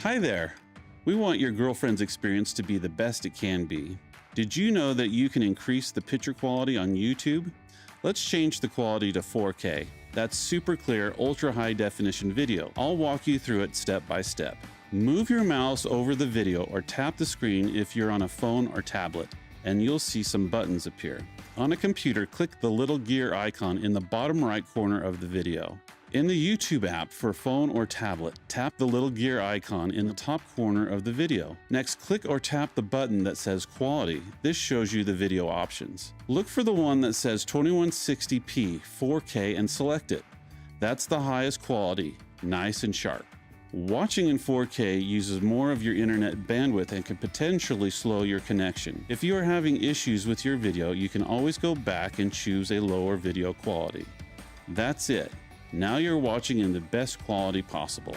Hi there. We want your girlfriend's experience to be the best it can be. Did you know that you can increase the picture quality on YouTube? Let's change the quality to 4K. That's super clear, ultra high definition video. I'll walk you through it step by step. Move your mouse over the video or tap the screen if you're on a phone or tablet, and you'll see some buttons appear. On a computer, click the little gear icon in the bottom right corner of the video. In the YouTube app for phone or tablet, tap the little gear icon in the top corner of the video. Next, click or tap the button that says Quality. This shows you the video options. Look for the one that says 2160p 4K and select it. That's the highest quality, nice and sharp. Watching in 4K uses more of your internet bandwidth and can potentially slow your connection. If you are having issues with your video, you can always go back and choose a lower video quality. That's it. Now you're watching in the best quality possible.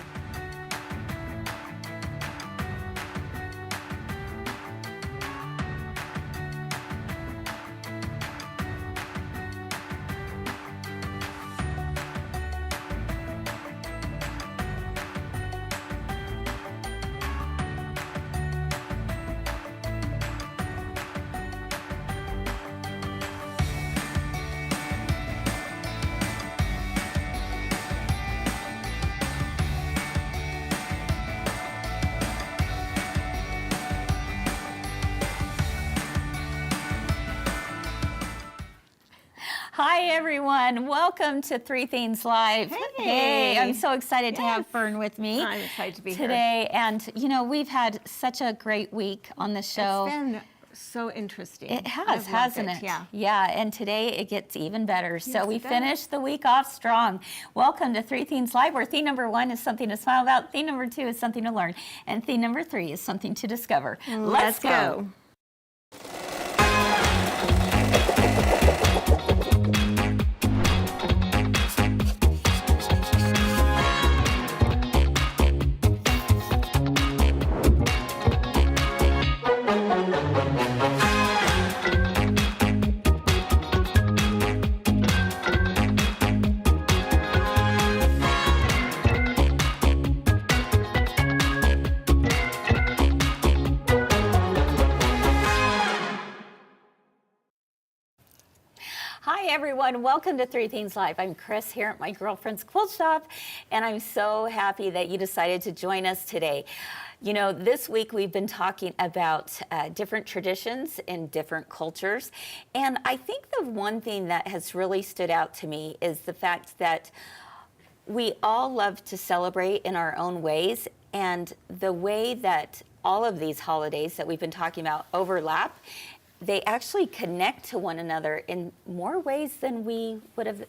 Hi everyone, welcome to Three Things Live. Hey, I'm so excited to have Fern with me. I'm excited to be today. And you know, we've had such a great week on the show. It's been so interesting. It has, hasn't it? Yeah. Yeah, and today it gets even better. Yes, So we it does. finished the week off strong. Welcome to Three Things Live, where theme number 1 is something to smile about, theme number 2 is something to learn, and theme number 3 is something to discover. Let's go. Hi everyone, welcome to Three Things Live. I'm Kris here at my girlfriend's quilt shop, and I'm so happy that you decided to join us today. You know, this week we've been talking about different traditions in different cultures, and I think the one thing that has really stood out to me is the fact that we all love to celebrate in our own ways, and the way that all of these holidays that we've been talking about overlap, they actually connect to one another in more ways than we would have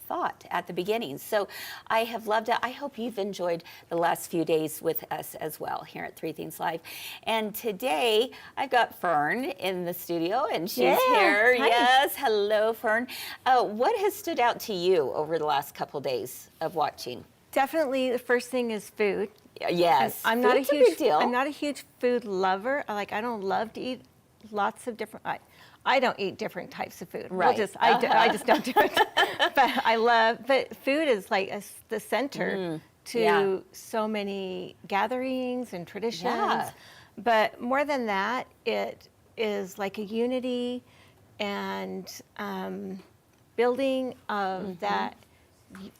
thought at the beginning. So I have loved it. I hope you've enjoyed the last few days with us as well here at Three Things Live. And today I've got Fern in the studio, and she's here. Hi. Yes, hello Fern. What has stood out to you over the last couple days of watching? Definitely the first thing is food. Yes, I'm not a food's huge big deal. I'm not a huge food lover. I don't love to eat lots of different I don't eat different types of food. Right. I just don't do it. But food is like the center to so many gatherings and traditions. Yeah. But more than that, it is like a unity and building of that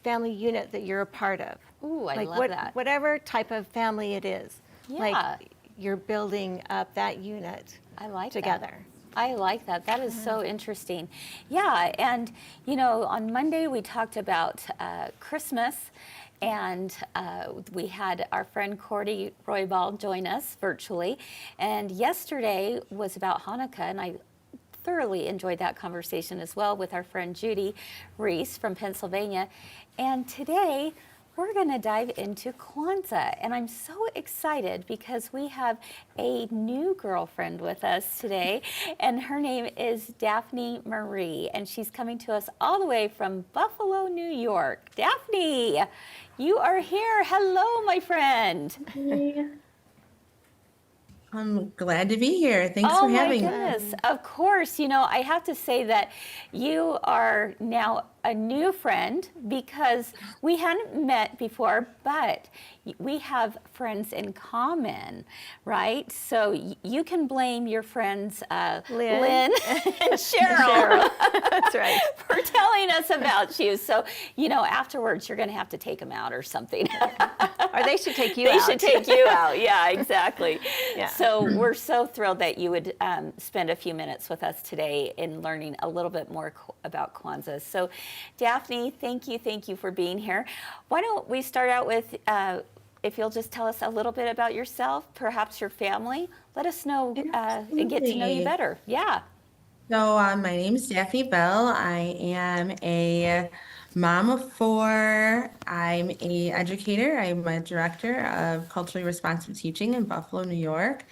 family unit that you're a part of. Ooh, I like love that. Whatever type of family it is. Yeah. Like you're building up that unit I like together. that. I like that. That is so interesting. Yeah, and you know, on Monday we talked about Christmas, and we had our friend Cordy Roybal join us virtually, and yesterday was about Hanukkah, and I thoroughly enjoyed that conversation as well with our friend Judy Reese from Pennsylvania, and today we're going to dive into Kwanzaa, and I'm so excited because we have a new girlfriend with us today, and her name is Daphne Marie, and she's coming to us all the way from Buffalo, New York. Daphne, you are here. Hello, my friend. Hey. I'm glad to be here. Thanks Oh for my having me. goodness. Of course. I have to say that you are now a new friend because we hadn't met before, but we have friends in common, right? So you can blame your friends Lynn and Cheryl, That's right. for telling us about you. So, afterwards you're going to have to take them out or something. Or they should take you They out. should take you out. Yeah, exactly. Yeah. So we're so thrilled that you would spend a few minutes with us today in learning a little bit more about Kwanzaa. So Daphne, thank you for being here. Why don't we start out with, if you'll just tell us a little bit about yourself, perhaps your family. Let us know and get to know you Absolutely. better. Yeah. So, my name is Daphne Bell. I am a mom of four. I'm a educator. I'm a director of culturally responsive teaching in Buffalo, New York.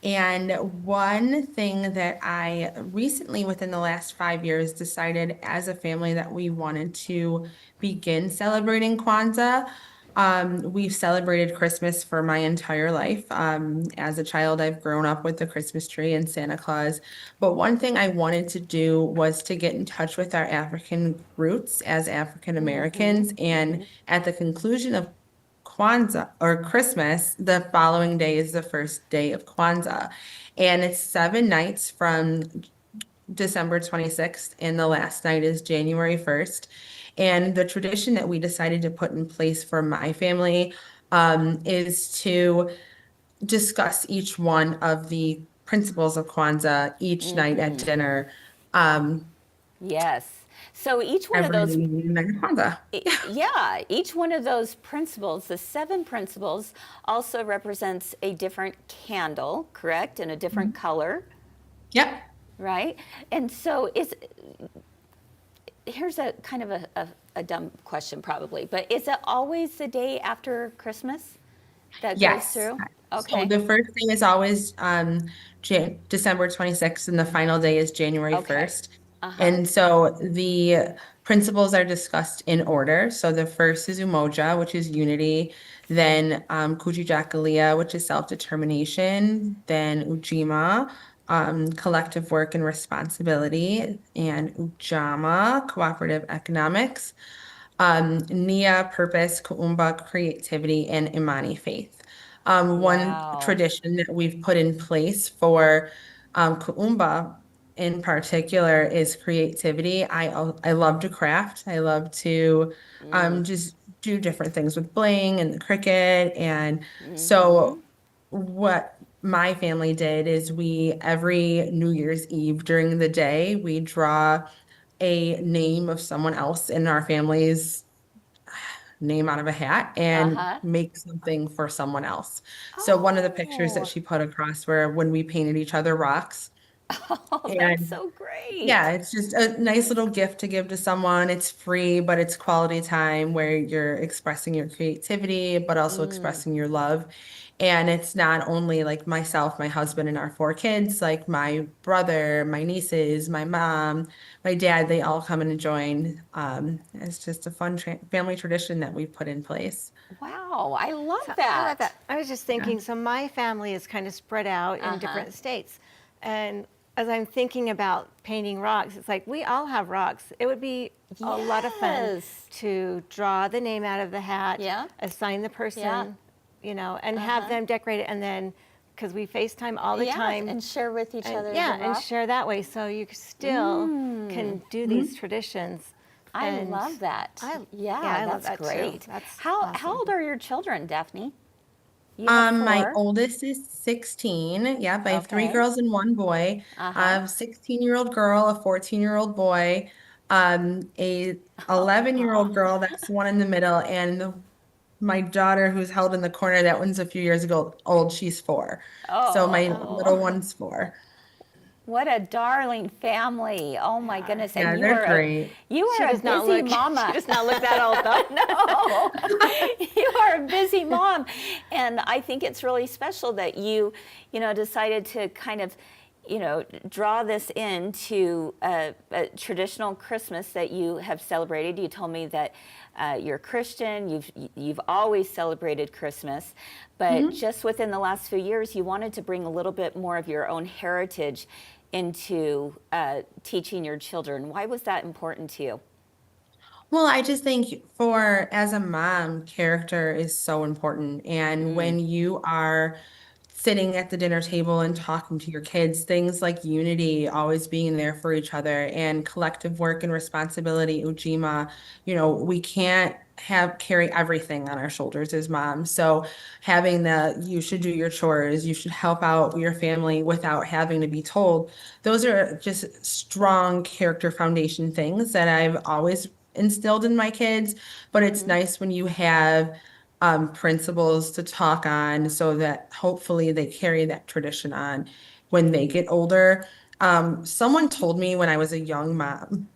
And one thing that I recently, within the last 5 years, decided as a family that we wanted to begin celebrating Kwanzaa. We've celebrated Christmas for my entire life. As a child, I've grown up with the Christmas tree and Santa Claus. But one thing I wanted to do was to get in touch with our African roots as African Americans. And at the conclusion of Kwanzaa or Christmas, the following day is the first day of Kwanzaa. And it's 7 nights from December 26th, and the last night is January 1st. And the tradition that we decided to put in place for my family is to discuss each one of the principles of Kwanzaa each night at dinner. Yes. So each one of Every those night of Kwanzaa. Yeah, each one of those principles, the 7 principles, also represents a different candle, correct? And a different color, Yep. right? And so here's a kind of a dumb question probably, but is it always the day after Christmas that goes Yes. through? So Okay. the first day is always December 26th, and the final day is January Okay. 1st. And so the principles are discussed in order. So the first is Umoja, which is unity, then Kujijakalia, which is self-determination, then Ujima, collective work and responsibility, and Ujama, cooperative economics, Nia, purpose, Kuumba, creativity, and Imani, faith. One Wow. tradition that we've put in place for Kuumba in particular is creativity. I love to craft. I love to just do different things with bling and the Cricut. And so what my family did is we every New Year's Eve during the day, we draw a name of someone else in our family's name out of a hat and make something for someone else. So one of the pictures that Oh, she put across were when we painted each other rocks. oh, that's And so great. yeah, it's just a nice little gift to give to someone. It's free, but it's quality time where you're expressing your creativity, but also expressing your love. And it's not only like myself, my husband, and our 4 kids, like my brother, my nieces, my mom, my dad, they all come and join. It's just a fun family tradition that we've put in place. Wow, I love So that. I love that. I was just thinking, so my family is kind of spread out in different states. And as I'm thinking about painting rocks, it's like we all have rocks. It would be a lot of fun Yes. to draw the name out of the hat, Yeah. assign the person, and have them decorate it. And then, because we FaceTime all the Yes, time. and share with each other. Yeah, the and rock. share that way. So you still can do these traditions. I And love that. I that's love that too. great. That's how awesome. old are your children, Daphne? You have My 4? oldest is 16. Yep, I have 3 Okay. girls and 1 boy. I have a 16-year-old girl, a 14-year-old boy, a 11-year-old girl, that's the one in the middle, and my daughter who's held in the corner, that one's a few years ago old, she's 4. So my little one's 4. What a darling family! Oh my goodness! Yeah, And you they're are great. She a does not busy look. mama. She does not look that old though. No, you are a busy mom, and I think it's really special that you decided to kind of, draw this into a traditional Christmas that you have celebrated. You told me that you're Christian. You've always celebrated Christmas, but just within the last few years, you wanted to bring a little bit more of your own heritage into teaching your children. Why was that important to you? Well, I just think as a mom, character is so important. And when you are sitting at the dinner table and talking to your kids, things like unity, always being there for each other, and collective work and responsibility, ujima, we can't carry everything on our shoulders as moms. So having you should do your chores, you should help out your family without having to be told, those are just strong character foundation things that I've always instilled in my kids. But it's nice when you have principles to talk on so that hopefully they carry that tradition on when they get older. Someone told me when I was a young mom,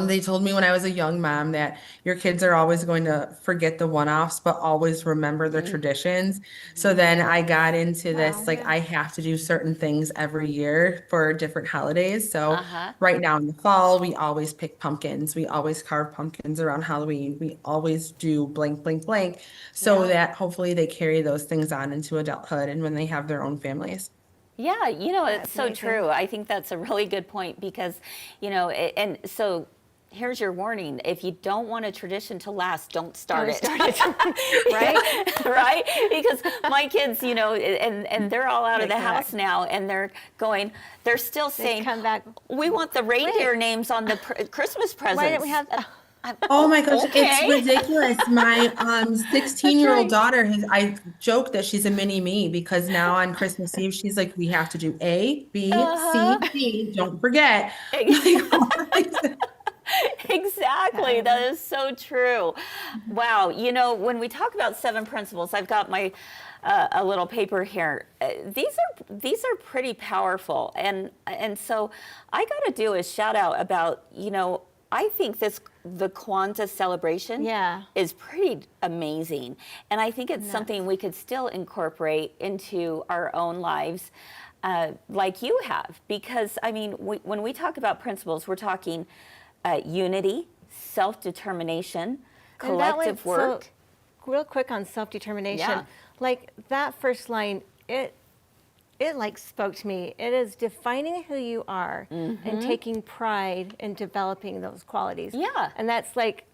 they told me when I was a young mom that your kids are always going to forget the one-offs, but always remember their traditions. So then I got into this, like I have to do certain things every year for different holidays. So right now in the fall, we always pick pumpkins. We always carve pumpkins around Halloween. We always do blank, blank, blank, so that hopefully they carry those things on into adulthood and when they have their own families. Yeah, it's so true. I think that's a really good point because, and so here's your warning. If you don't want a tradition to last, don't start it. Right? Right? Because my kids, and they're all out of the house now and they're still saying, come back. We want the reindeer names on the Christmas presents. Why don't we have Oh my gosh, Okay. it's ridiculous. My 16-year-old daughter, I joke that she's a mini me because now on Christmas Eve, she's like, we have to do A, B, C, D, don't forget. Exactly. That is so true. Wow. When we talk about 7 principles, I've got my a little paper here. These are pretty powerful, and so I got to do a shout out about I think the Kwanzaa celebration is pretty amazing. And I think it's something we could still incorporate into our own lives like you have. Because, when we talk about principles, we're talking unity, self-determination, collective work. So, real quick on self-determination, like that first line, it like spoke to me. It is defining who you are and taking pride in developing those qualities. Yeah. And that's like,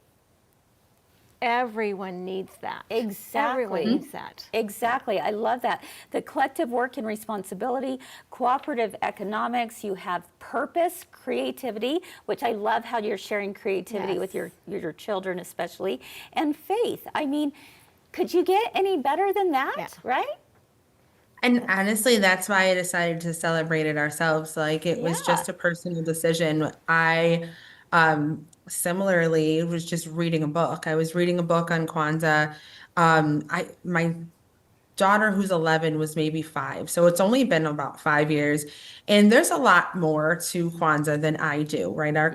everyone needs that. Exactly. Everyone needs that. Exactly. I love that. The collective work and responsibility, cooperative economics, you have purpose, creativity, which I love how you're sharing creativity with your children especially, and faith. Could you get any better than that, right? And honestly, that's why I decided to celebrate it ourselves. Like it was just a personal decision. I similarly was just reading a book. I was reading a book on Kwanzaa. My daughter who's 11 was maybe 5. So it's only been about 5 years. And there's a lot more to Kwanzaa than I do, right? Our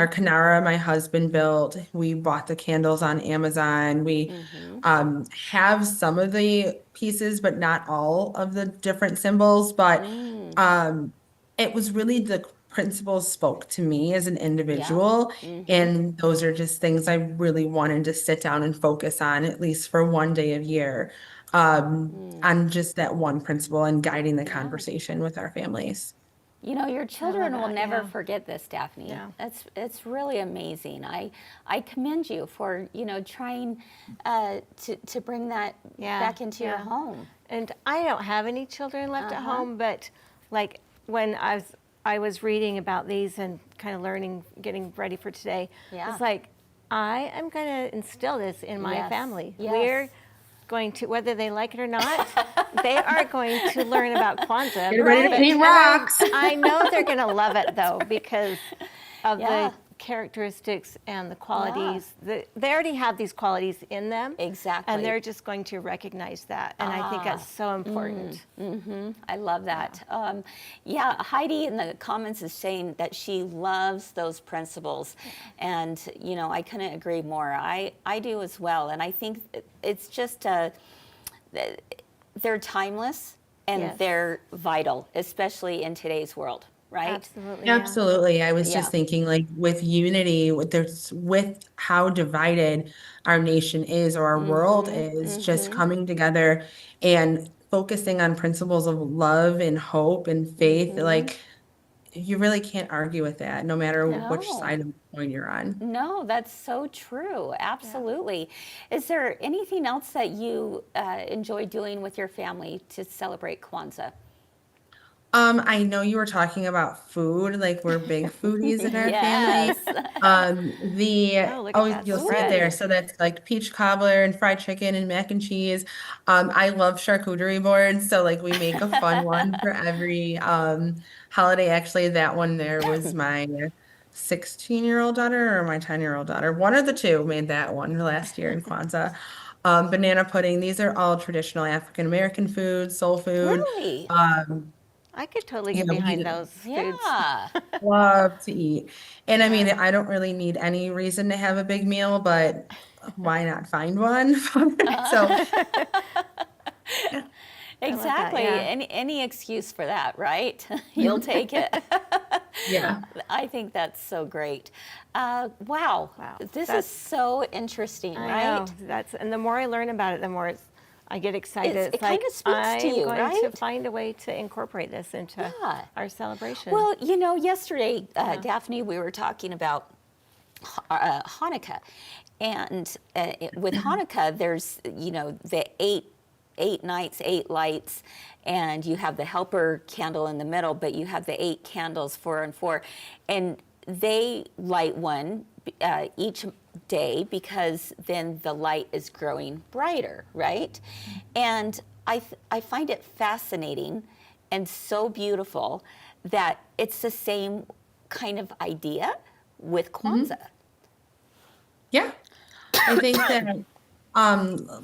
Kinara, my husband built, we bought the candles on Amazon. We have some of the pieces, but not all of the different symbols. But it was really the principles spoke to me as an individual. And those are just things I really wanted to sit down and focus on, at least for one day a year. On just that one principle and guiding the conversation with our families. Your children will never forget this, Daphne. Yeah. It's really amazing. I commend you for trying to bring that back into your home. And I don't have any children left at home, but like when I was reading about these and kind of learning, getting ready for today, it's like I am going to instill this in my family. Yes. We're going to, whether they like it or not, they are going to learn about Kwanzaa. Get ready to paint rocks. I know they're going to love it though because of the characteristics and the qualities. They already have these qualities in them. Exactly. And they're just going to recognize that. And I think that's so important. I love that. Heidi in the comments is saying that she loves those principles. And, I couldn't agree more. I do as well. And I think it's just, they're timeless. and Yes. they're vital, especially in today's world, right? Absolutely. Yeah. Absolutely. I was Yeah. just thinking like with unity, with how divided our nation is or our world is, just coming together and focusing on principles of love and hope and faith, like you really can't argue with that, no matter which No. side of the coin you're on. No, that's so true. Absolutely. Is there anything else that you enjoy doing with your family to celebrate Kwanzaa? I know you were talking about food, like we're big foodies in our Yes. family. The Oh, look at that you'll see it spread. there. So that's like peach cobbler and fried chicken and mac and cheese. I love charcuterie boards, so like we make a fun one for every holiday. Actually, that one there was my 16-year-old daughter or my 10-year-old daughter. One of the two made that one last year in Kwanzaa. Banana pudding. These are all traditional African American foods, soul food. Really? I could totally You get know, behind we those foods. Yeah. love to eat. And I mean, I don't really need any reason to have a big meal, but why not find one? So, yeah. Exactly. yeah. Any excuse for that, right? You'll take it. Yeah. I think that's so great. Wow. Wow. This is That's- so interesting, I right? know. And the more I learn about it, the more I get excited. It It's like kinda speaks to I'm you, going right? to find a way to incorporate this into Yeah. our celebration. Well, yesterday, Daphne, we were talking about Hanukkah. And with Hanukkah, there's, the eight nights, 8 lights, and you have the helper candle in the middle, but you have the 8 candles, 4 and 4. And they light one each day because then the light is growing brighter, right? And I find it fascinating and so beautiful that it's the same kind of idea with Kwanzaa. Yeah. I think that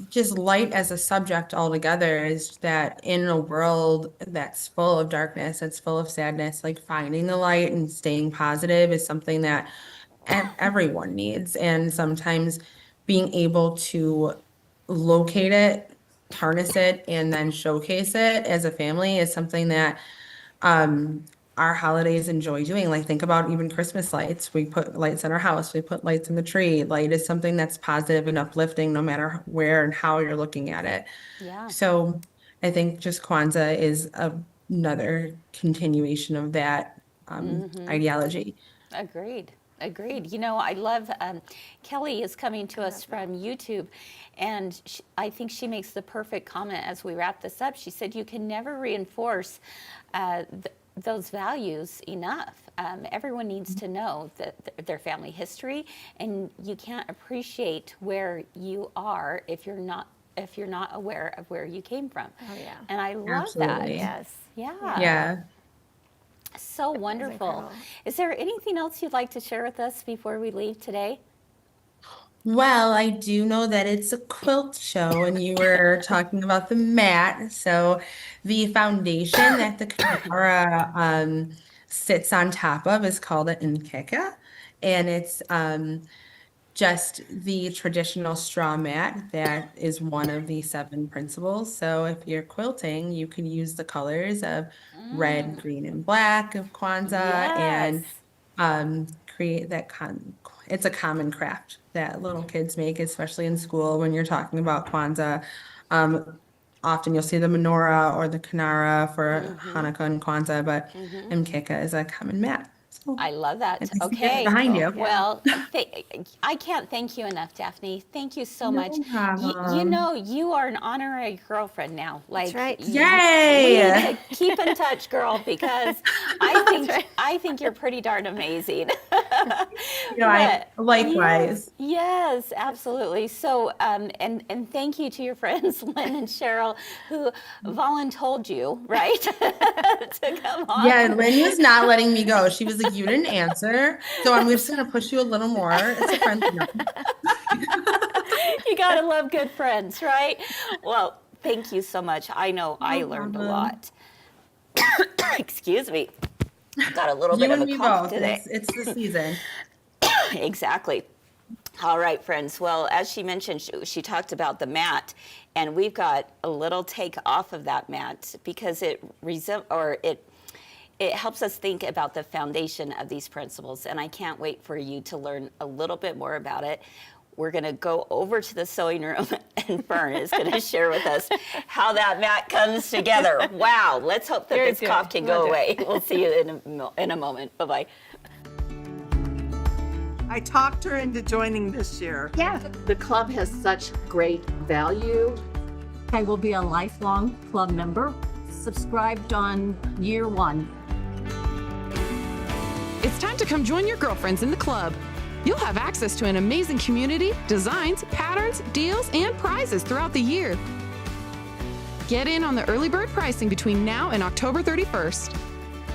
just light as a subject altogether is that in a world that's full of darkness, that's full of sadness, like finding the light and staying positive is something that everyone needs. And sometimes being able to locate it, harness it, and then showcase it as a family is something that our holidays enjoy doing. Like think about even Christmas lights. We put lights in our house, we put lights in the tree. Light is something that's positive and uplifting no matter where and how you're looking at it. Yeah. So I think just Kwanzaa is another continuation of that ideology. Agreed. Agreed. I love Kelly is coming to us from YouTube, and I think she makes the perfect comment as we wrap this up. She said, "You can never reinforce those values enough. Everyone needs to know their family history, and you can't appreciate where you are if you're not aware of where you came from." Oh, yeah. And I love that. Absolutely. Yes. Yeah. Yeah. So wonderful. incredible. Is there anything else you'd like to share with us before we leave today? Well, I do know that it's a quilt show, and you were talking about the mat. So, the foundation that the Kinara sits on top of is called an Mkeka, and it's just the traditional straw mat that is one of the 7 principles. So, if you're quilting, you can use the colors of red, green, and black of Kwanzaa, and create that it's a common craft that little kids make, especially in school when you're talking about Kwanzaa. Often you'll see the menorah or the kinara for Hanukkah and Kwanzaa, but Mkeka is a common mat. So, I love that. and I see it Okay. behind you. Well, I can't thank you enough, Daphne. Thank you so No much. problem. You are an honourary girlfriend now. Like, right. We Yay! need to keep in touch, girl, because I think you're pretty darn amazing. Likewise. Yes, absolutely. So, and thank you to your friends Lynn and Cheryl who voluntold you, right, to come on. Yeah, Lynn was not letting me go. She was like, "You didn't answer, so I'm just gonna push you a little more." It's a friend. You gotta love good friends, right? Well, thank you so much. I know I learned a problem. lot. Excuse me. Got a little You bit of and a me cough both. today. It's the season. Exactly. All right, friends. Well, as she mentioned, she talked about the mat, and we've got a little take off of that mat because it helps us think about the foundation of these principles, and I can't wait for you to learn a little bit more about it. We're going to go over to the sewing room, and Fern is going to share with us how that mat comes together. Wow. Let's hope that this cough can go away. We'll see you in a moment. Bye-bye. I talked her into joining this year. Yeah. The club has such great value. I will be a lifelong club member, subscribed on year 1. It's time to come join your girlfriends in the club. You'll have access to an amazing community, designs, patterns, deals, and prizes throughout the year. Get in on the early bird pricing between now and October 31st.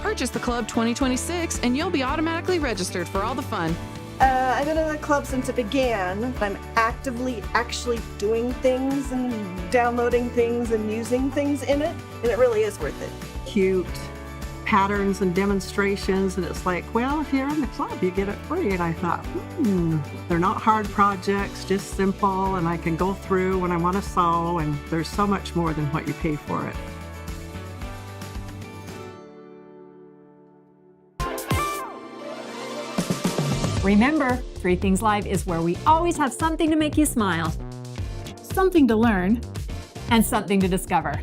Purchase the Club 2026 and you'll be automatically registered for all the fun. I've been in the club since it began. I'm actively actually doing things and downloading things and using things in it, and it really is worth it. Cute patterns and demonstrations, and it's like, well, if you're in the club, you get it free. And I thought, they're not hard projects, just simple, and I can go through when I want to sew, and there's so much more than what you pay for it. Remember, 3 Things Live is where we always have something to make you smile, something to learn, and something to discover.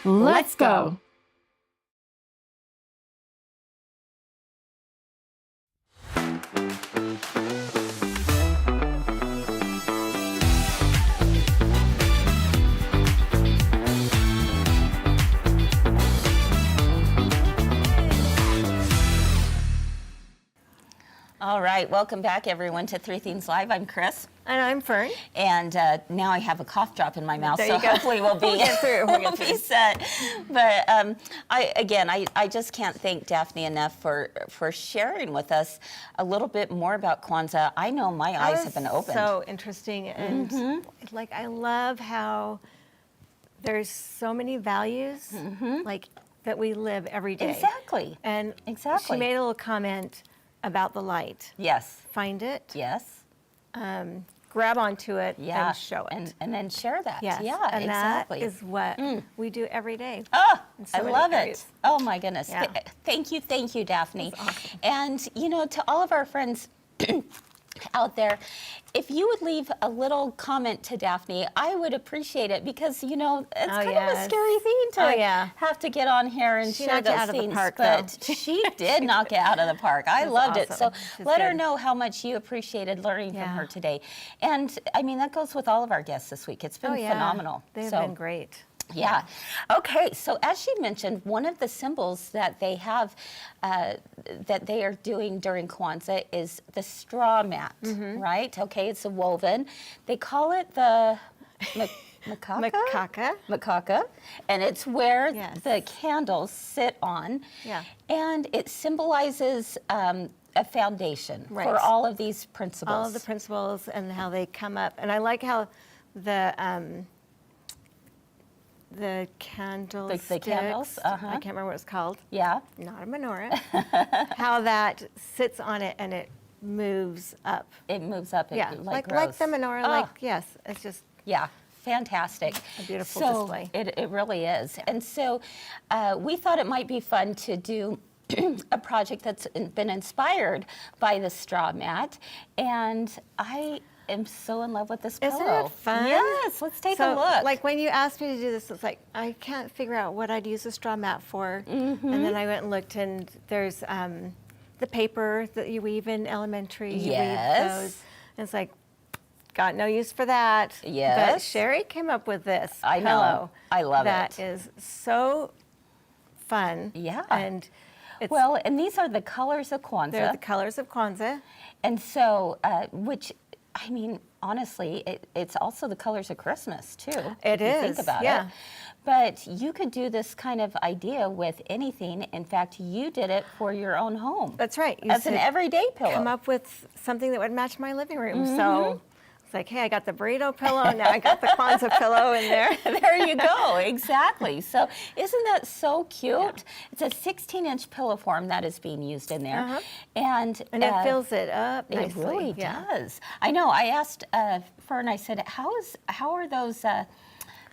Let's go! All right, welcome back, everyone, to 3 Things Live. I'm Kris. And I'm Fern. And now I have a cough drop in my mouth, There so you go. hopefully we'll be, we'll be set. But I just can't thank Daphne enough for sharing with us a little bit more about Kwanzaa. I know my eyes have been opened. So interesting, and like I love how there's so many values like that we live every day. Exactly. And exactly. she made a little comment about the light. Yes. Find it. Yes. Grab onto it Yeah. and show it. And then share that. Yes. Yeah, and exactly. that is what we do every day. Oh, in so I many love areas. it. Oh my goodness. Yeah. Thank you, Daphne. That's awesome. And to all of our friends out there, if you would leave a little comment to Daphne, I would appreciate it because, it's kind of a scary thing to have to get on here and She share knocked it those out of the things. park, but though. she did knock it out of the park. I loved it. So awesome. She's let her good. know how much you appreciated learning from Yeah. her today. And I mean, that goes with all of our guests this week. It's been phenomenal. They've So- been great. Yeah. Okay. So as she mentioned, one of the symbols that they have, that they are doing during Kwanzaa is the straw mat, right? Okay. It's a woven. They call it the Mkeka, and it's where the candles sit on. Yeah. And it symbolizes a foundation for all of these principles. All of the principles and how they come up. And I like how the candlesticks, the candles, I can't remember what it's called. Yeah. Not a menorah. How that sits on it and it moves up. It moves up. Yeah, It, like grows. the menorah. Yes, it's just fantastic. A beautiful display. It really is. Yeah. And so we thought it might be fun to do a project that's been inspired by the straw mat. And I am so in love with this pillow. Isn't it fun? Yes, let's take a look. Like when you asked me to do this, it's like, I can't figure out what I'd use a straw mat for. And then I went and looked, and there's the paper that you weave in elementary. You weave those. And it's like, got no use for that. Yes. But Sherry came up with this I know. pillow. I love it. That is so fun. Yeah. And it's, well, and these are the colors of Kwanzaa. they're the colors of Kwanzaa. And so, which, I mean, honestly, it's also the colors of Christmas, too. It if you is, think about yeah. it. But you could do this kind of idea with anything. In fact, you did it for your own home. That's right. You As an said, everyday pillow. come up with something that would match my living room. So it's It's like, hey, I got the burrito pillow, now I got the Kwanzaa pillow in there. There you go, exactly. So isn't that so cute? It's a 16-inch pillow form that is being used in there. And it fills it up nicely. It really does. I know, I asked Fern, I said, how are those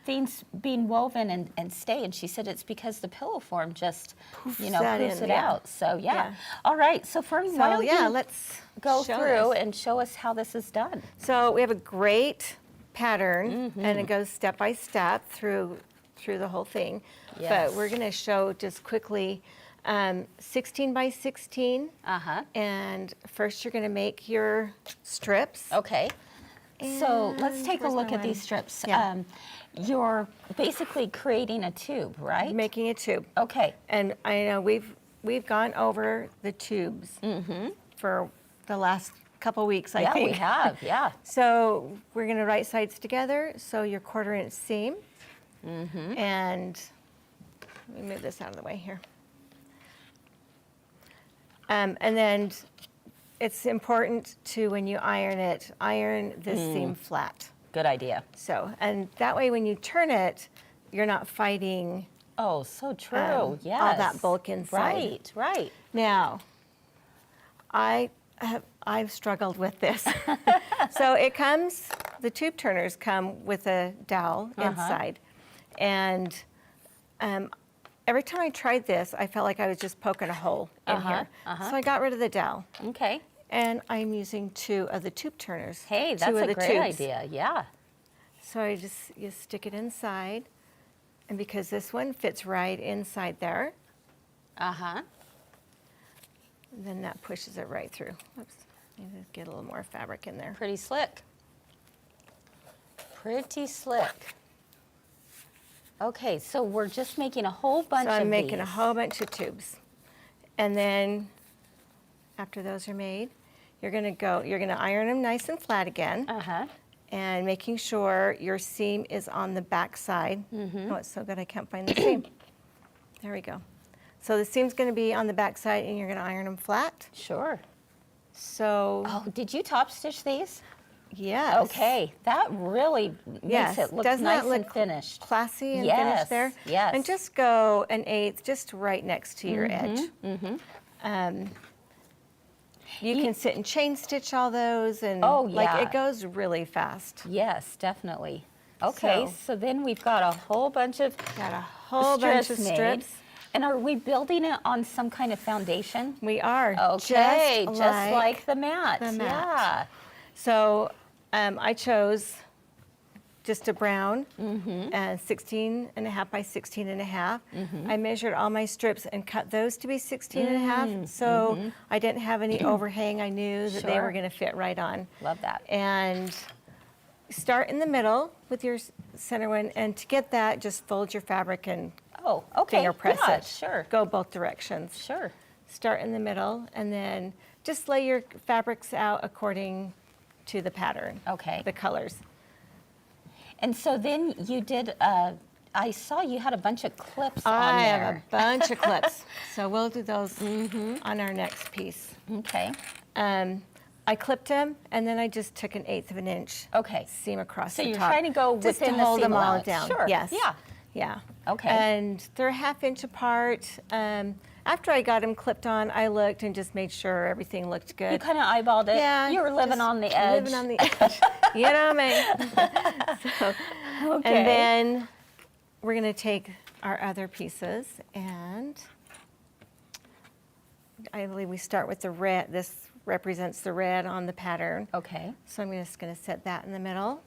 things being woven and stay? And she said it's because the pillow form just, poofs it out. So yeah. All right, so Fern, why don't you let's go through and show us how this is done. So we have a great pattern, and it goes step by step through the whole thing. Yes. But we're going to show just quickly 16 by 16. And first you're going to make your strips. Okay. So let's take a where's look my at one? these strips. Yeah. You're basically creating a tube, right? Making a tube. Okay. And I know we've gone over the tubes for the last couple weeks, I think. Yeah, we have, yeah. So we're going to right sides together, so your 1/4 inch seam. And let me move this out of the way here. And then it's important to, when you iron it, iron the seam flat. Good idea. So, and that way when you turn it, you're not fighting Oh, so true. Yes. all that bulk inside. Right. Now, I've struggled with this. So it comes, the tube turners come with a dowel inside. And every time I tried this, I felt like I was just poking a hole in here. So I got rid of the dowel. Okay. And I'm using 2 of the tube turners. Hey, that's a great idea. Yeah. So you stick it inside. And because this one fits right inside there, then that pushes it right through. Oops, need to get a little more fabric in there. Pretty slick. Pretty slick. Okay, so we're just making a whole bunch of these. So I'm making a whole bunch of tubes. And then after those are made, you're gonna iron them nice and flat again. And making sure your seam is on the back side. Oh, it's so good I can't find the seam. There we go. So the seam's gonna be on the back side and you're gonna iron them flat. Sure. So. Oh, did you top stitch these? Yes. Okay, that really makes it look Doesn't nice that look and finished. Classy and finished there? Yes. And just go 1/8 just right next to your edge. You can sit and chain stitch all those, and like it goes really fast. Yes, definitely. Okay, so then we've got a whole bunch of strips. And are we building it on some kind of foundation? We are. Okay, just like the mat. The mat. Yeah. So I chose just a brown, 16.5 by 16.5. I measured all my strips and cut those to be 16.5. So I didn't have any overhang. I knew that they were going to fit right on. Love that. And start in the middle with your center one, and to get that, just fold your fabric and finger press it. Sure. Go both directions. Sure. Start in the middle, and then just lay your fabrics out according to the pattern. Okay. The colors. And so then you did, I saw you had a bunch of clips on I there. have a bunch of clips. So we'll do those on our next piece. Okay. I clipped them, and then I just took 1/8 of an inch seam across the top. So you're trying to go just within to the hold seam them all allowance. down. Sure. Yes. Yeah. Yeah. Okay. And they're 1/2 inch apart. After I got them clipped on, I looked and just made sure everything looked good. You kind of eyeballed it. Yeah. You were living just on the edge. Living on the edge. You know me. And then we're going to take our other pieces, and I believe we start with the red. This represents the red on the pattern. Okay. So I'm just going to set that in the middle.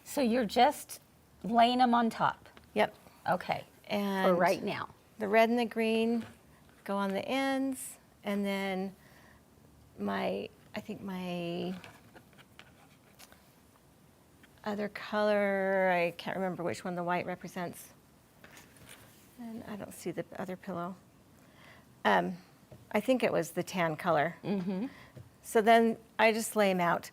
So you're just laying them on top. Yep. Okay. And for right now. The red and the green go on the ends, and then I think my other color, I can't remember which one the white represents. And I don't see the other pillow. I think it was the tan color. So then I just lay them out.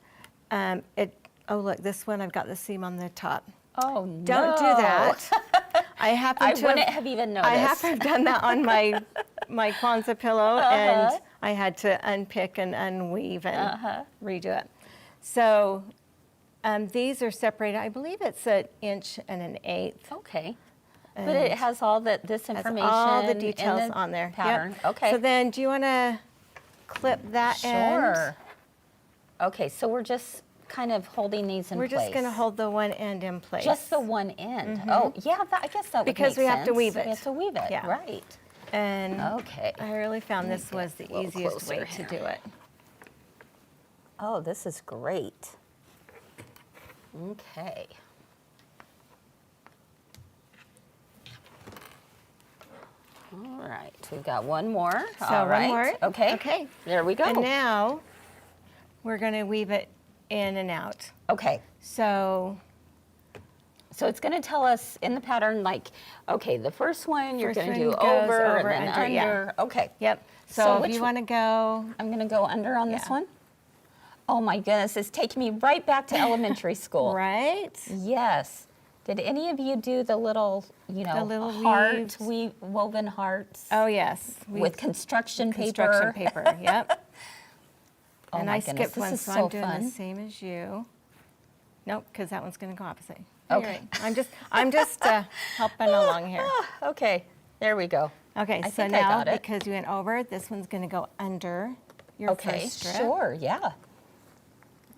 Oh look, this one I've got the seam on the top. Oh no. Don't do that. I wouldn't have even noticed. I happen to have done that on my Kwanzaa pillow, and I had to unpick and unweave and redo it. So These are separated. I believe it's 1 inch and 1/8. Okay. But it has all this information. All the in details on there. Pattern. Yep. Okay. So then, do you want to clip that end? Sure. Okay, so we're just kind of holding these in place. We're just going to hold the one end in place. Just the one end. Oh, yeah, I guess that would make sense. Because we have to weave it. We have to weave it, Yeah. right. And Okay. I really found Let me this was get the a little easiest way closer to here. do it. Oh, this is great. Okay. All right, we've got one more. So All right. one more. Okay. Okay. There we go. And now we're going to weave it in and out. Okay. So it's going to tell us in the pattern, like, okay, the first one you're First going to one do goes over over, and then under, yeah. under. Okay. Yep. So So if which you one- want to go, I'm going to go under on this Yeah. one. Oh my goodness, it's taking me right back to elementary school. right? Yes. Did any of you do the little, little heart, weaves. woven hearts Oh yes. with construction paper? construction paper. Yep. Oh and my I goodness, skipped this one, is so so I'm doing fun. the same as you. Nope, because that one's going to go opposite. You're Okay. right. I'm just helping along here. Okay, there we go. Okay, I so think I now got it. because you went over, this one's going to go under your Okay, first strip. sure, yeah.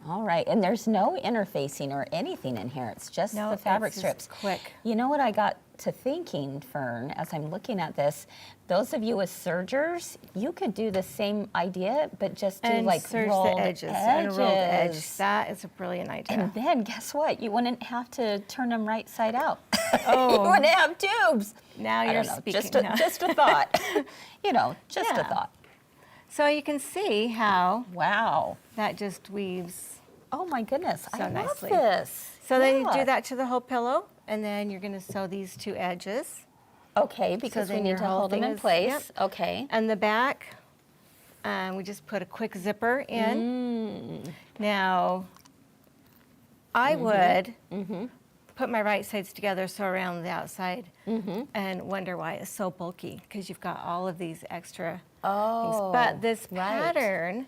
All right, and there's no interfacing or anything in here. It's just No, the fabric it's just strips. quick. You know what I got to thinking, Fern, as I'm looking at this? Those of you with sergers, you could do the same idea, but just do And like serge rolled the edges and a rolled edge. edges. That is a brilliant idea. And then guess what? You wouldn't have to turn them right side out. Oh. You wouldn't have tubes. Now I you're don't know, speaking. just a thought. Just a Yeah. thought. So you can see how Wow. that just weaves. Oh my goodness, I So love nicely. this. So then you Yeah. do that to the whole pillow, and then you're going to sew these two edges. Okay, because we then need your to whole hold them thing in is- place. yep. Okay. And the back, we just put a quick zipper in. Now, I would put my right sides together, sew around the outside, and wonder why it's so bulky, because you've got all of these extra things. But this right. pattern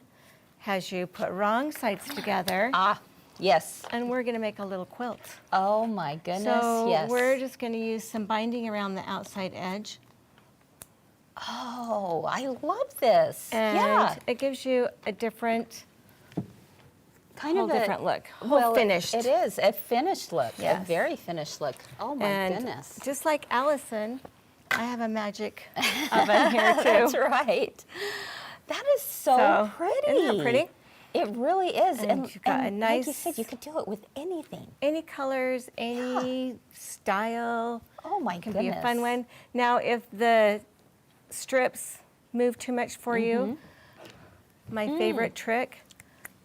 has you put wrong sides together, Ah, yes. and we're going to make a little quilt. Oh my goodness, So yes. we're just going to use some binding around the outside edge. Oh, I love this. And yeah. it gives you a different, Kind whole of a different look. Whole well, finished. It is a finished look. A Yes. very finished look. Oh my and goodness. just like Allison, I have a magic oven here too. That's right. That is so, So, pretty. isn't that pretty? It really is. And you've got a like you nice- said, you could do it with anything. Any colors, any style. Oh my Can goodness. be a fun one. Now, if the strips move too much for you, my favorite trick,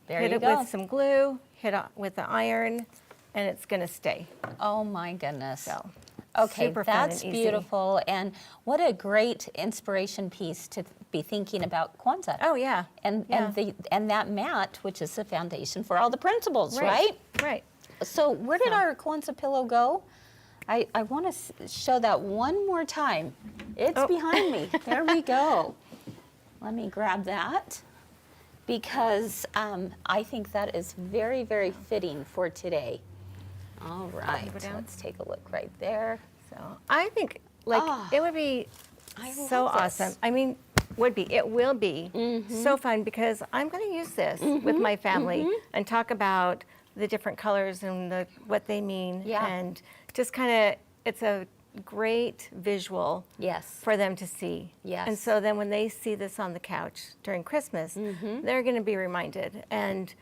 There hit you it go. with some glue, hit it with the iron, and it's going to stay. Oh my goodness. So, Okay, super fun that's and easy. beautiful. And what a great inspiration piece to be thinking about Kwanzaa. Oh, yeah. And yeah. and that mat, which is the foundation for all the printables, right? Right. So where did our Kwanzaa pillow go? I want to show that one more time. It's behind me. There we go. Let me grab that because I think that is very, very fitting for today. All right, Go down. let's take a look right there. So I think it would be I so love this. awesome. I mean, it will be so fun because I'm going to use this with my family and talk about the different colors and what they mean. Yeah. And just kind of, it's a great visual Yes. for them to see. Yes. And so then when they see this on the couch during Christmas, they're going to be reminded. And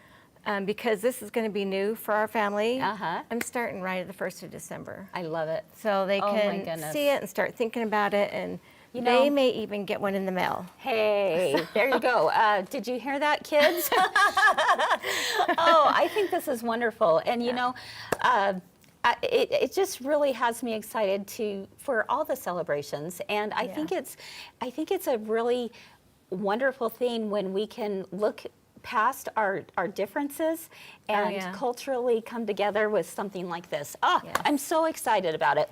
because this is going to be new for our family, I'm starting right at the 1st of December. I love it. So they Oh my can goodness. see it and start thinking about it, and You they know- may even get one in the mail. Hey, there you go. Did you hear that, kids? Oh, I think this is wonderful. And you know, it just really has me excited for all the celebrations. And I think it's a really wonderful thing when we can look past our differences and yeah. culturally come together with something like this. Oh, Yes. I'm so excited about it.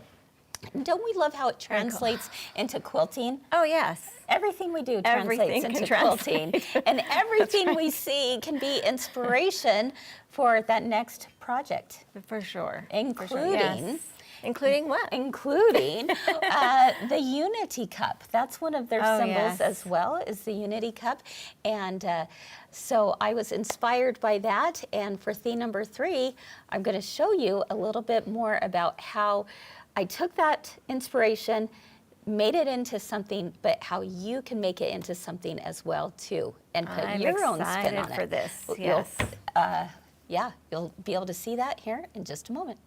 Don't we love how it translates into quilting? Oh, yes. Everything we do translates Everything into can quilting. And everything we see can be inspiration for that next project. For sure. Including... Yes. Including what? Including the Unity Cup. That's one of their symbols yes. as well, is the Unity Cup. And so I was inspired by that. And for theme number 3, I'm going to show you a little bit more about how I took that inspiration, made it into something, but how you can make it into something as well too, and put your own spin on it. for this. You'll, Yes. you'll be able to see that here in just a moment.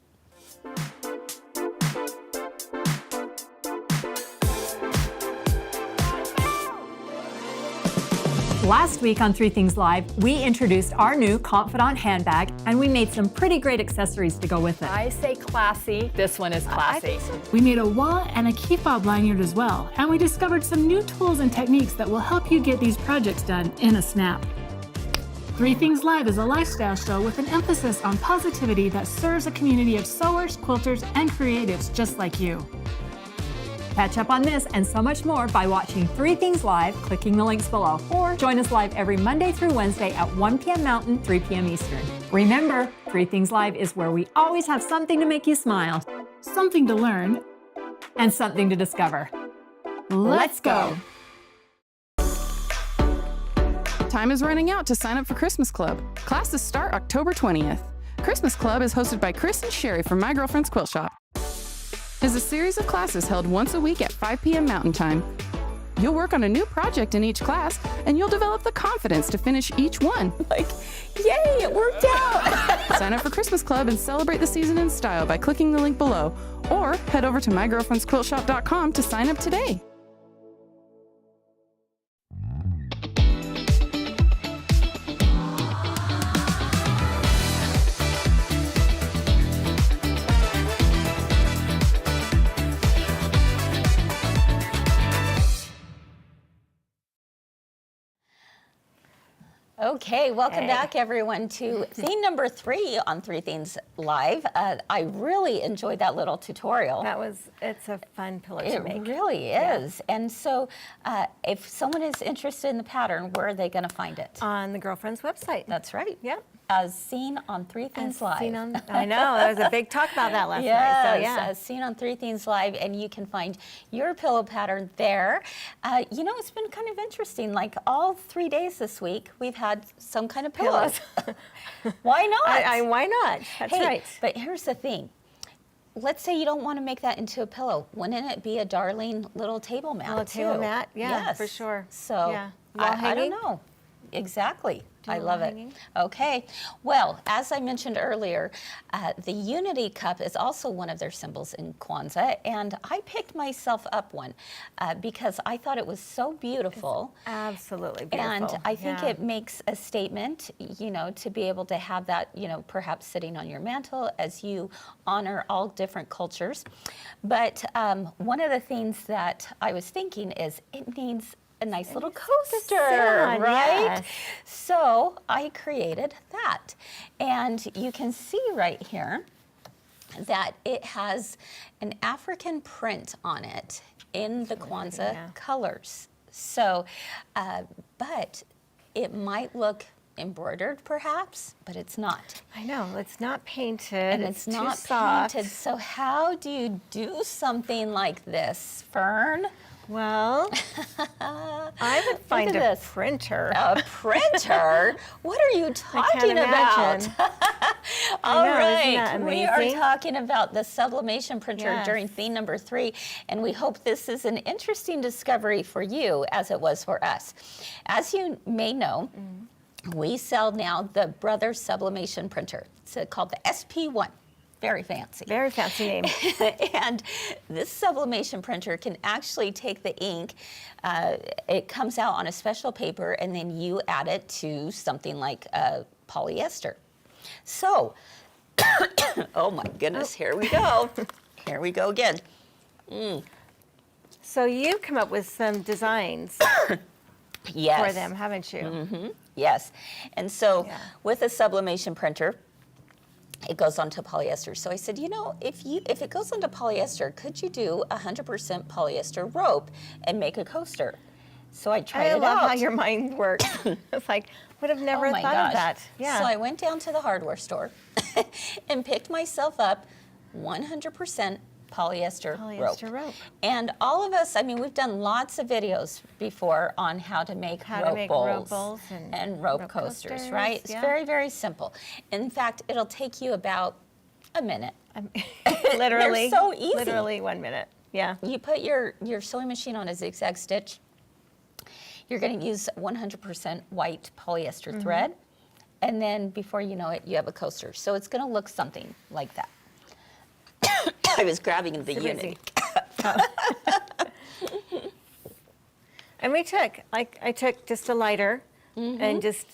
Last week on Three Things Live, we introduced our new Confidant handbag, and we made some pretty great accessories to go with it. I say classy. This one is classy. We made a wallet and a key fob lanyard as well, and we discovered some new tools and techniques that will help you get these projects done in a snap. Three Things Live is a lifestyle show with an emphasis on positivity that serves a community of sewers, quilters, and creatives just like you. Catch up on this and so much more by watching Three Things Live, clicking the links below, or join us live every Monday through Wednesday at 1 p.m. Mountain, 3 p.m. Eastern. Remember, Three Things Live is where we always have something to make you smile, Something to learn, and something to discover. Let's go! Time is running out to sign up for Christmas Club. Classes start October 20th. Christmas Club is hosted by Kris and Sherry from My Girlfriend's Quilt Shop. It's a series of classes held once a week at 5 p.m. Mountain Time. You'll work on a new project in each class, and you'll develop the confidence to finish each one. Like, yay, it worked out! Sign up for Christmas Club and celebrate the season in style by clicking the link below, or head over to mygirlfriendsquiltshop.com to sign up today. Okay, welcome back everyone to theme number 3 on Three Things Live. I really enjoyed that little tutorial. It's a fun pillow to make. It really is. Yeah. And so if someone is interested in the pattern, where are they going to find it? On the Girlfriend's website. That's right. Yep. As seen on Three Things Live. I know, there was a big talk about that last night. So yeah. As seen on Three Things Live, and you can find your pillow pattern there. You know, it's been kind of interesting. Like all 3 days this week, we've had some kind of pillows. Why not? Why not? That's right. But here's the thing. Let's say you don't want to make that into a pillow. Wouldn't it be a darling little table mat? Little table mat, yeah, yes. for sure. So yeah. I don't know. Exactly. I love it. Okay. Well, as I mentioned earlier, the Unity Cup is also one of their symbols in Kwanzaa, and I picked myself up one because I thought it was so beautiful. It's absolutely beautiful. And I think it makes a statement, you know, to be able to have that, you know, perhaps sitting on your mantle as you honor all different cultures. But one of the things that I was thinking is it needs a nice little coaster, right? Yes. So I created that. And you can see right here that it has an African print on it in the Kwanzaa colors. So, but it might look embroidered perhaps, but it's not. I know, it's not painted. And it's not too soft. painted. So how do you do something like this, Fern? Well, I would find a printer. A printer? What are you talking about? All right, we are talking about the Sublimation printer during theme number 3, and we hope this is an interesting discovery for you as it was for us. As you may know, we sell now the Brother Sublimation printer. It's called the SP1. Very fancy. Very fancy name. And this sublimation printer can actually take the ink, it comes out on a special paper, and then you add it to something like polyester. So, oh my goodness, here we go. Here we go again. So you've come up with some designs for them, haven't you? Yes. And so with a sublimation printer, it goes onto polyester. So I said, you know, if it goes onto polyester, could you do 100% polyester rope and make a coaster? So I tried it out. I love how your mind works. It's like, would have never thought of that. Yeah. So I went down to the hardware store and picked myself up 100% polyester rope. And all of us, I mean, we've done lots of videos before on how to make rope bowls and rope coasters, right? It's very, very simple. In fact, it'll take you about a minute. Literally. They're so easy. Literally 1 minute. Yeah. You put your sewing machine on a zigzag stitch. You're going to use 100% white polyester thread. And then before you know it, you have a coaster. So it's going to look something like that. I was grabbing the unit. And we took, I took just a lighter and just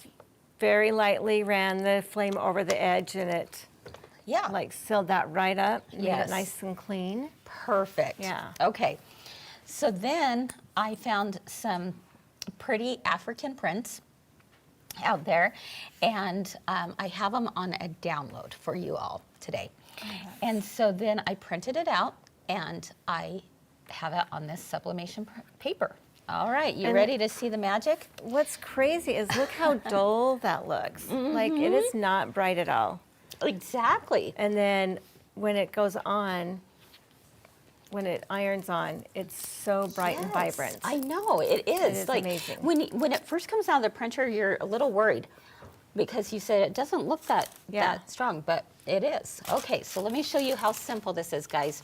very lightly ran the flame over the edge, and it like sealed that right up, made it nice and clean. Perfect. Yeah. Okay. So then I found some pretty African prints out there, and I have them on a download for you all today. And so then I printed it out, and I have it on this sublimation paper. All right, you ready to see the magic? What's crazy is look how dull that looks. Like, it is not bright at all. Exactly. And then when it goes on, when it irons on, it's so bright and vibrant. I know, it is. It is like, amazing. When it first comes out of the printer, you're a little worried because you said it doesn't look that strong, but it is. Okay, so let me show you how simple this is, guys.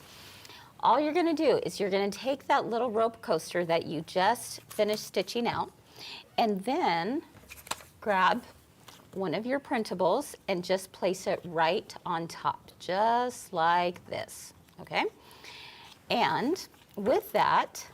All you're gonna do is you're gonna take that little rope coaster that you just finished stitching out, and then grab one of your printables and just place it right on top, just like this, okay? And with that,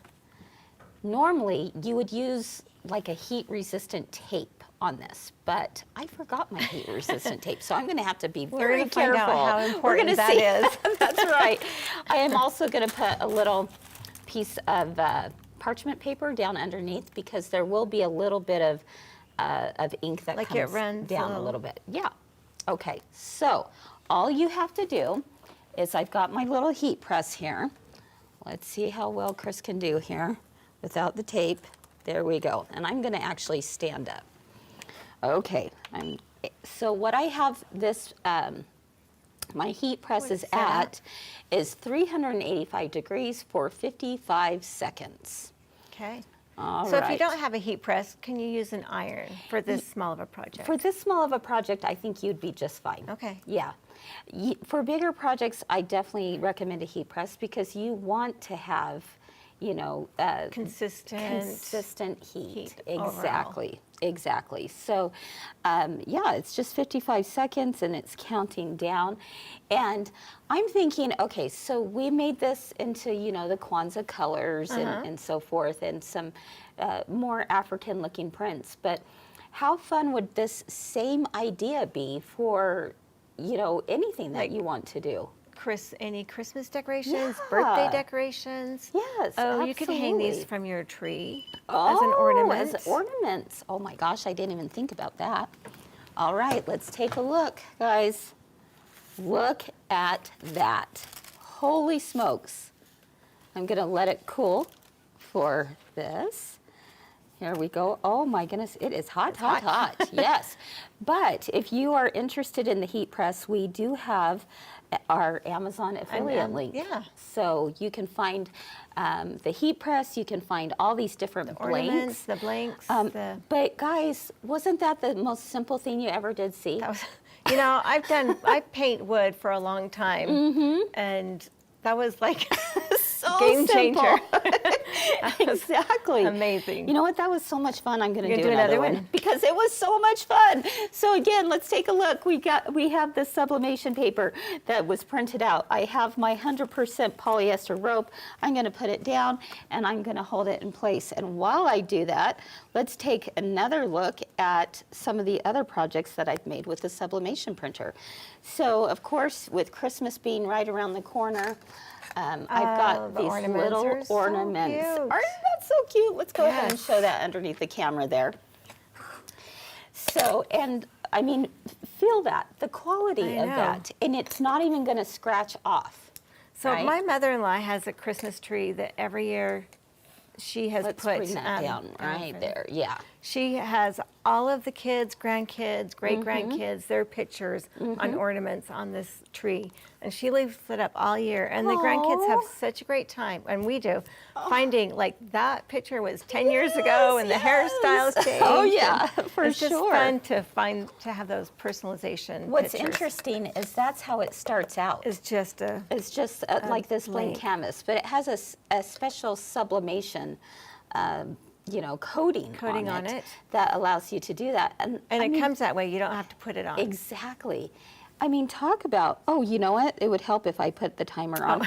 normally you would use like a heat-resistant tape on this, but I forgot my heat-resistant tape, so I'm going to have to be very careful. We're going to find out how important that is. That's right. I am also going to put a little piece of parchment paper down underneath because there will be a little bit of ink that like comes it runs down a little bit. Yeah. Okay. So all you have to do is I've got my little heat press here. Let's see how well Kris can do here without the tape. There we go. And I'm going to actually stand up. Okay. So what I have this, my heat press is at is 385 degrees for 55 seconds. Okay. All so right. if you don't have a heat press, can you use an iron for this small of a project? For this small of a project, I think you'd be just fine. Okay. Yeah. For bigger projects, I definitely recommend a heat press because you want to have, you know, consistent heat. Exactly. Overall. Exactly. So, yeah, it's just 55 seconds and it's counting down. And I'm thinking, okay, so we made this into, you know, the Kwanzaa colors and so forth, and some more African looking prints. But how fun would this same idea be for, you know, anything that you want to do? Any Christmas decorations, birthday decorations. Yes, Oh, absolutely. you could hang these from your tree as an ornament. As ornaments. Oh my gosh, I didn't even think about that. All right, let's take a look, guys. Look at that. Holy smokes. I'm gonna let it cool for this. Here we go. Oh my goodness, it is hot, hot. Yes. But if you are interested in the heat press, we do have our Amazon affiliate link. Yeah. So you can find the heat press, you can find all these different blanks. The blanks. But guys, wasn't that the most simple thing you ever did see? That was, you know, I paint wood for a long time, and that was like so game simple. changer. Exactly. Amazing. You know what? That was so much fun. I'm going to do another one because it was so much fun. So again, let's take a look. We have this sublimation paper that was printed out. I have my 100% polyester rope. I'm going to put it down and I'm going to hold it in place. And while I do that, let's take another look at some of the other projects that I've made with the sublimation printer. So of course, with Christmas being right around the corner, I've got these little ornaments. So Aren't that so cute? Let's go ahead and show that underneath the camera there. So, and I mean, feel that, the quality of that. And it's not even going to scratch off. So right? my mother-in-law has a Christmas tree that every year she has Let's put bring that down right there. Yeah. She has all of the kids, grandkids, great-grandkids, their pictures on ornaments on this tree. And she leaves it up all year. And the grandkids have such a great time, and we do, finding, like, that picture was 10 years ago and the hairstyles changed. Oh, yeah, for it's sure. It's just fun to have those personalization What's pictures. interesting is that's how it starts out. It's just like this blank canvas, but it has a special sublimation you know, coating on it that allows you to do that. And it comes that way. You don't have to put it on. Exactly. I mean, talk about, oh, you know what? It would help if I put the timer on.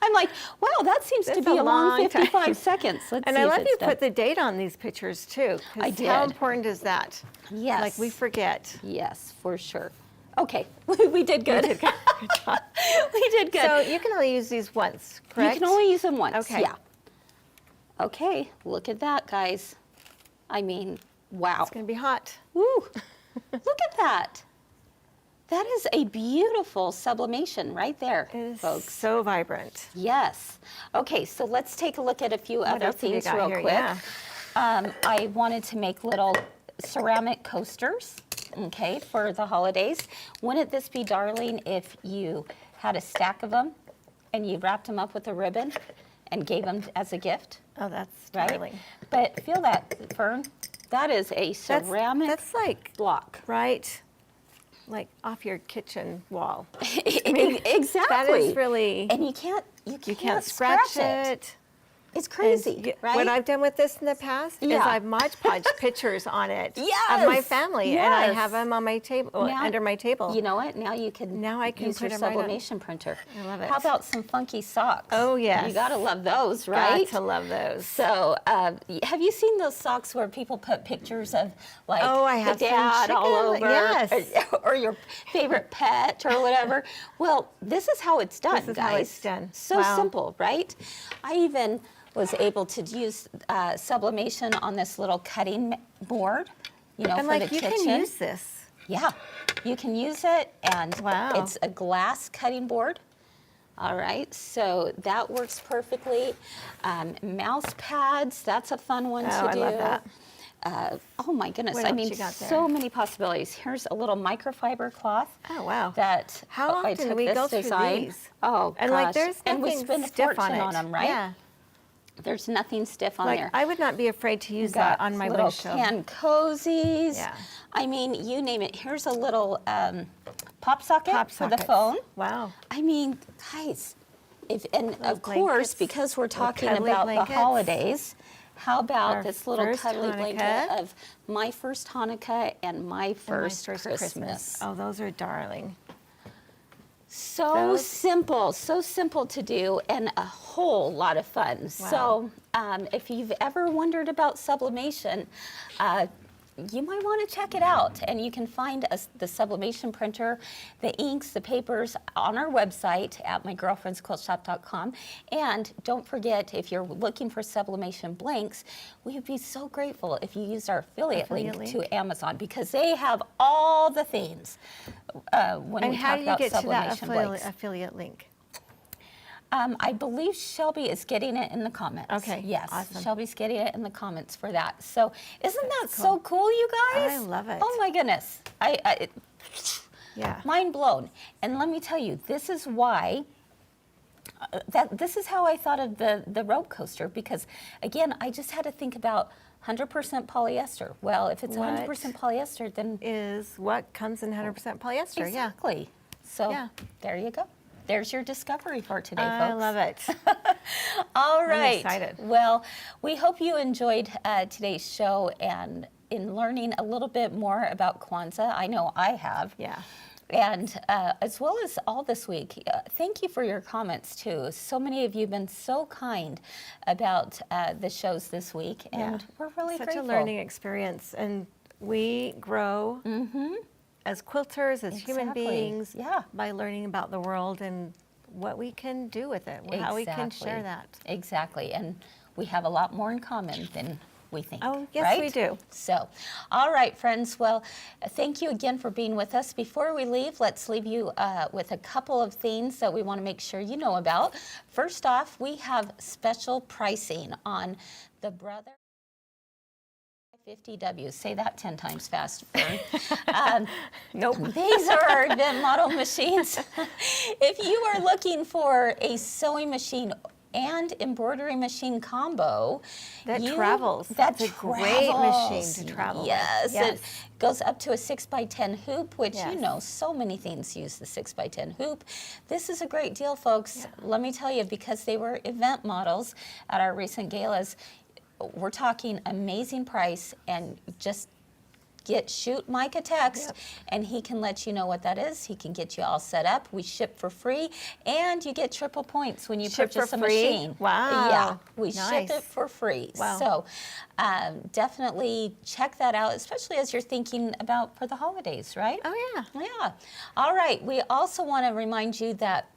I'm like, wow, that seems to be a long 55 seconds. Let's and see I if love it's you done. put the date on these pictures, too. I did. How important is that? Yes. Like, we forget. Yes, for sure. Okay, we did good. We did good. Good job. We did good. So you can only use these once, correct? You can only use them once, Okay. yeah. Okay, look at that, guys. I mean, wow. It's going to be hot. Woo! Look at that. That is a beautiful sublimation right there, It is folks. so vibrant. Yes. Okay, so let's take a look at a few other else have you things got real here? quick. Yeah. I wanted to make little ceramic coasters, okay, for the holidays. Wouldn't this be darling if you had a stack of them and you wrapped them up with a ribbon and gave them as a gift? Oh, that's right? darling. But feel that, Fern. That is a ceramic that's like block. Right, like off your kitchen wall. Exactly. That is really. And you can't scratch it. It's crazy, right? What I've done with this in the past is I've Mod Podged pictures on it of my family, and I have them on my table, under my table. You know what? Now you can. I can use put your them right on. sublimation printer. I love it. How about some funky socks? Oh yes, you gotta love those, right? Got to love those. So, have you seen those socks where people put pictures of like I have the some dad all chicken, over, yes. or your favorite pet or whatever? Well, this is how it's done, This is guys. how it's done. So Wow. simple, right? I even was able to use sublimation on this little cutting board, you know, And for like the you kitchen. can use this. Yeah, you can use it, and Wow. it's a glass cutting board. All right, so that works perfectly. Mouse pads, that's a fun one to do. I love that. Oh my goodness, What I else mean, you got there? so many possibilities. Here's a little microfiber cloth. Oh wow. That How I often took do we this go through design. these? Oh And gosh, like there's and we nothing spend a stiff fortune on it. them, right? Yeah. There's nothing stiff on Like there. I would not be afraid to use Got that on my little windshield. can cozies. Yeah. I mean, you name it. Here's a little pop socket for the sockets. phone. Wow. I mean, guys, of blankets, course, because we're talking cuddly about blankets. the holidays, how about Our this little first cuddly blanket Hanukkah. of my first Hanukkah and my first, And my first Christmas. Oh, those are darling. So simple to do, and a whole lot of fun. So if you've ever wondered about sublimation, you might want to check it out. And you can find the sublimation printer, the inks, the papers on our website at mygirlfriendsquiltshop.com. And don't forget, if you're looking for sublimation blanks, we would be so grateful if you used our affiliate link to Amazon, because they have all the things when we talk about sublimation blanks. Affiliate link? I believe Shelby is getting it in the comments. Okay, Yes, awesome. Shelby's getting it in the comments for that. So isn't that so cool, you guys? I love it. Oh my goodness. Yeah. Mind blown. And let me tell you, this is why, this is how I thought of the rope coaster, because again, I just had to think about 100% polyester. Well, if it's 100% polyester, then is what comes in 100% polyester. Exactly. So there you go. There's your discovery for today, folks. I love it. All right. I'm excited. Well, we hope you enjoyed today's show and in learning a little bit more about Kwanzaa. I know I have. Yeah. And as well as all this week, thank you for your comments too. So many of you have been so kind about the shows this week, and we're really Such grateful. a learning experience, and we grow as quilters, as human beings, by learning about the world and what we can do with it, how we can share that. Exactly, and we have a lot more in common than we think. Oh, yes, right? we do. So, all right, friends. Well, thank you again for being with us. Before we leave, let's leave you with a couple of things that we want to make sure you know about. First off, we have special pricing on the Brother 50W. Say that 10 times fast, Fern. Nope. These are our event model machines. If you are looking for a sewing machine and embroidery machine combo. That travels. That's a great machine to travel. Yes. Yes. It goes up to a 6x10 hoop, which Yes. you know, so many things use the 6x10 hoop. This is a great deal, folks. Yeah. Let me tell you, because they were event models at our recent galas, we're talking amazing price, and just shoot Mike a text, and he can let you know what that is. He can get you all set up. We ship for free, and you get triple points when you purchase a machine. Wow. Yeah, we Nice. ship it for free. Wow. So definitely check that out, especially as you're thinking about for the holidays, right? Oh, yeah. Yeah. All right. We also want to remind you that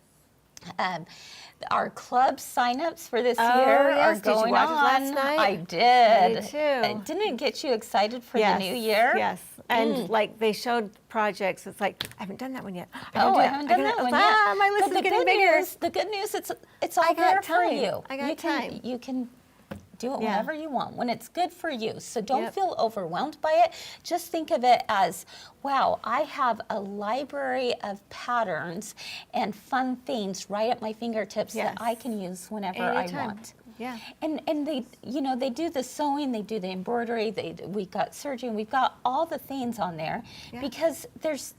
our club signups for this year yes. are going Did you watch on. it last night? I did. I did too. Didn't it get you excited for Yes, the new year? Yes. And like they showed projects, it's like, I haven't done that one yet. I haven't done that one yet. My list But is getting bigger. The good news, it's all I got there for time. you. I got time. You can do it Yeah. whenever you want, when it's good for you. So don't Yep. feel overwhelmed by it. Just think of it as, wow, I have a library of patterns and fun things right at my fingertips that Yes. I can use whenever I Anytime. want. Yeah. And they, you know, they do the sewing, they do the embroidery, we got serging, we've got all the things on there because it's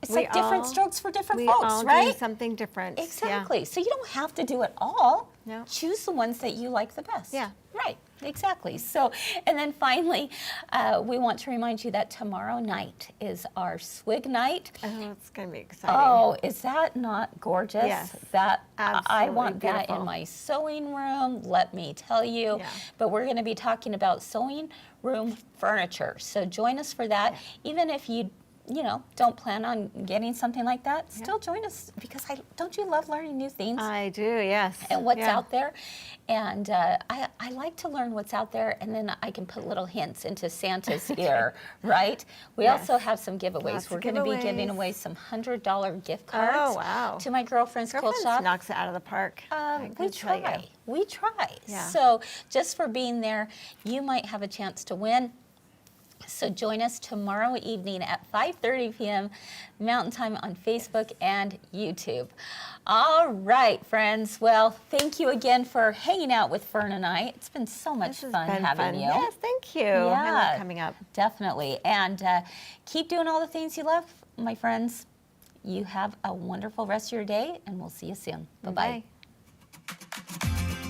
like different strokes for different folks, all right? do something different. Exactly. So you don't have to do it all. No. Choose the ones that you like the best. Yeah. Right. Exactly. So, and then finally, we want to remind you that tomorrow night is our swig night. Oh, it's going to be exciting. Oh, is that not gorgeous? Yes. I Absolutely want that beautiful. in my sewing room, let me tell you. Yeah. But we're going to be talking about sewing room furniture. So join us for that. Even if you don't plan on getting something like that, still join us, because don't you love learning new things? I do, yes. And what's out there. And I like to learn what's out there, and then I can put little hints into Santa's ear, right? We also have some giveaways. Lots of We're going to be giveaways. giving away some $100 gift cards wow. to my girlfriend's quilt Girlfriend's shop. knocks it out of the park. We try. We try. Yeah. So just for being there, you might have a chance to win. So join us tomorrow evening at 5:30 p.m. Mountain Time on Facebook and YouTube. All right, friends. Well, thank you again for hanging out with Fern and I. It's been so much fun having you. Yes, thank you. Yeah, I love coming up. Definitely. And keep doing all the things you love, my friends. You have a wonderful rest of your day, and we'll see you soon. Bye-bye. Bye.